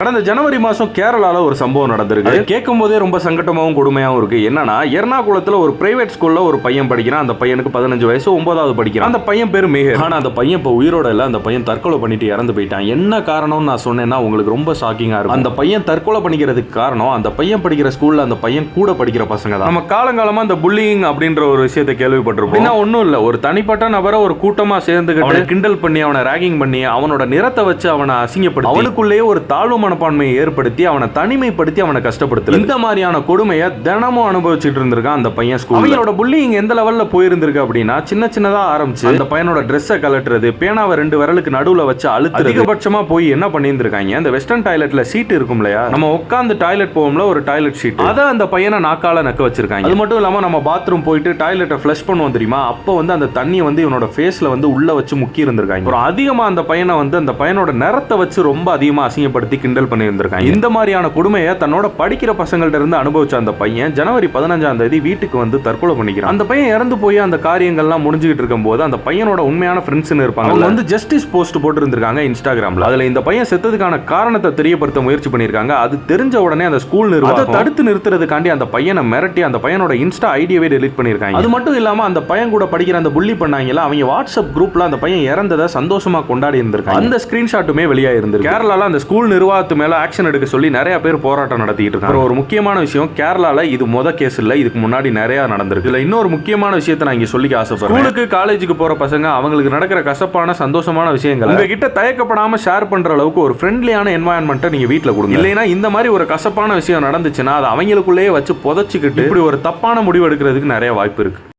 கடந்த ஜனவரி மாசம் கேரளால ஒரு சம்பவம் நடந்திருக்கு. கேட்கும் போதே ரொம்ப சங்கட்டமாவும் கொடுமையாவும் இருக்கு. என்னன்னா, எர்ணாகுளத்துல ஒரு பிரைவேட் ஸ்கூல்ல ஒரு பையன் படிக்கிறான். அந்த பையனுக்கு 15 வயசு, 9வது படிக்கிறான். அந்த பையன் பேரு மேஹர். ஆனா அந்த பையன் இப்ப உயிரோட இல்ல. அந்த பையன் தற்கொலை பண்ணிட்டு இறந்து போயிட்டான். என்ன காரணம் நான் சொன்னேன்னா உங்களுக்கு ரொம்ப ஷாக்கிங்கா இருக்கும். அந்த பையன் தற்கொலை பண்ணிக்கிறதுக்கு காரணம் அந்த பையன் படிக்கிற ஸ்கூல்ல அந்த பையன் கூட படிக்கிற பசங்க தான். நம்ம காலங்காலமா அந்த புல்லிங் அப்படின்ற ஒரு விஷயத்தை கேள்விப்பட்டிருப்போம். ஒன்னும் இல்ல, ஒரு தனிப்பட்ட நபரை ஒரு கூட்டமா சேர்ந்துகிட்டு கிண்டல் பண்ணி அவனை ராகிங் பண்ணி அவனோட நிறத்தை வச்சு அவனை அசிங்கப்படுத்தி அவனுக்குள்ளேயே ஒரு தாழ்வு மனப்பான்மையை ஏற்படுத்தி அவனை தனிமைப்படுத்தி அவனை கஷ்டப்படுத்து. இந்த மாதிரியான கொடுமையை தினமும் அனுபவிச்சுட்டு இருந்திருக்கான் அந்த பையன் ஸ்கூல்ல. அவனோட புல்லிங் எந்த லெவல்ல போயிருந்திருக்கு அப்படின்னா, சின்ன சின்னதா ஆரம்பிச்சு அந்த பையனோட ட்ரெஸ்ஸை கலட்டுறது, பேனாவை 2 விரலுக்கு நடுவுல வச்சு அழுத்து அதிகபட்சமா போய் என்ன பண்ணியிருந்திருக்காங்க, அந்த வெஸ்டர்ன் டாய்லெட்ல சீட் இருக்கும் இல்லையா, நம்ம உட்கார்ந்து டாய்லெட் போகும்ல ஒரு டாய்லெட் ஷீட், அதை அந்த பையனை நாக்கால நக்க வச்சிருக்காங்க. அது மட்டும் இல்லாம நம்ம பாத்ரூம் போயிட்டு டாய்லெட்டை ஃப்ளஷ் பண்ணுவோம் தெரியுமா, அப்போ அந்த தண்ணியை இவனோட ஃபேஸ்ல உள்ள வச்சு முக்கி இருந்திருக்காங்க. ஒரு அதிகமா அந்த பையனை அந்த பையனோட நிறத்தை வச்சு ரொம்ப அதிகமா அசிங்கப்படுத்தி கிண்டல் பண்ணி இருந்திருக்காங்க. இந்த மாதிரியான கொடுமையை தன்னோட படிக்கிற பசங்கள்ட்ட இருந்து அனுபவிச்ச அந்த பையன் ஜனவரி 15ஆம் தேதி வீட்டுக்கு வந்து தற்கொலை பண்ணிக்கிறான். அந்த பையன் இறந்து போய் அந்த காரியங்கள்லாம் முடிஞ்சுக்கிட்டு இருக்கும் போது அந்த பையனோட உண்மையான ஃப்ரெண்ட்ஸ்னு இருப்பாங்க, அவங்க ஜஸ்டிஸ் போஸ்ட் போட்டு இருந்திருக்காங்க இன்ஸ்டாகிராம்ல. அதுல இந்த பையன் செத்ததுக்கான காரணத்தை தெரியப்படுத்த முயற்சி பண்ணிருக்காங்க. அது தெரிஞ்ச உடனே அந்த ஸ்கூல் நிர்வாகம் தடுத்து நிறுத்துறதுக்காண்டி அந்த பையனை மிரட்டி அந்த பையனோட இன்ஸ்டா ஐடியாவே டெலீட் பண்ணிருக்காங்க. அது மட்டும் இல்லாம அந்த பையன் கூட படிக்கிற அந்த புள்ளி பண்ணாங்கல, அவங்க வாட்ஸ்அப் குரூப்ல அந்த பையன் இறந்ததை சந்தோஷமா கொண்டாடி இருந்திருக்காங்க. அந்த ஸ்கிரீன்ஷாட்டுமே வெளியாக இருந்திருக்கு. கேரளால அந்த ஸ்கூல் நிர்வாகத்து மேல ஆக்ஷன் எடுக்க சொல்லி நிறைய பேர் போராட்டம் நடத்திட்டு இருக்காங்க. ஒரு முக்கியமான விஷயம், கேரளால இது கேஸ் இல்ல, இதுக்கு முன்னாடி நிறைய நடந்திருக்கு. இதுல இன்னொரு முக்கியமான விஷயத்தை நான் இங்க சொல்லிக்க ஆசைப்படுறேன். ஸ்கூலுக்கு காலேஜுக்கு போற பசங்க அவங்களுக்கு நடக்கிற கசப்பான சந்தோஷமான விஷயங்கள் உங்ககிட்ட தயக்கப்படாம ஷேர் பண்ற அளவுக்கு ஒரு ஃப்ரெண்ட்லியான என்வாயன்மெண்ட்டை நீங்க வீட்டுல கொடுங்க. இல்லைன்னா இந்த மாதிரி ஒரு கசப்பான விஷயம் நடந்துச்சுன்னா அது அவங்களுக்குள்ளேயே வச்சு புதைச்சிக்கிட்டு இப்படி ஒரு தப்பான முடிவு எடுக்கிறதுக்கு நிறைய வாய்ப்பு இருக்கு.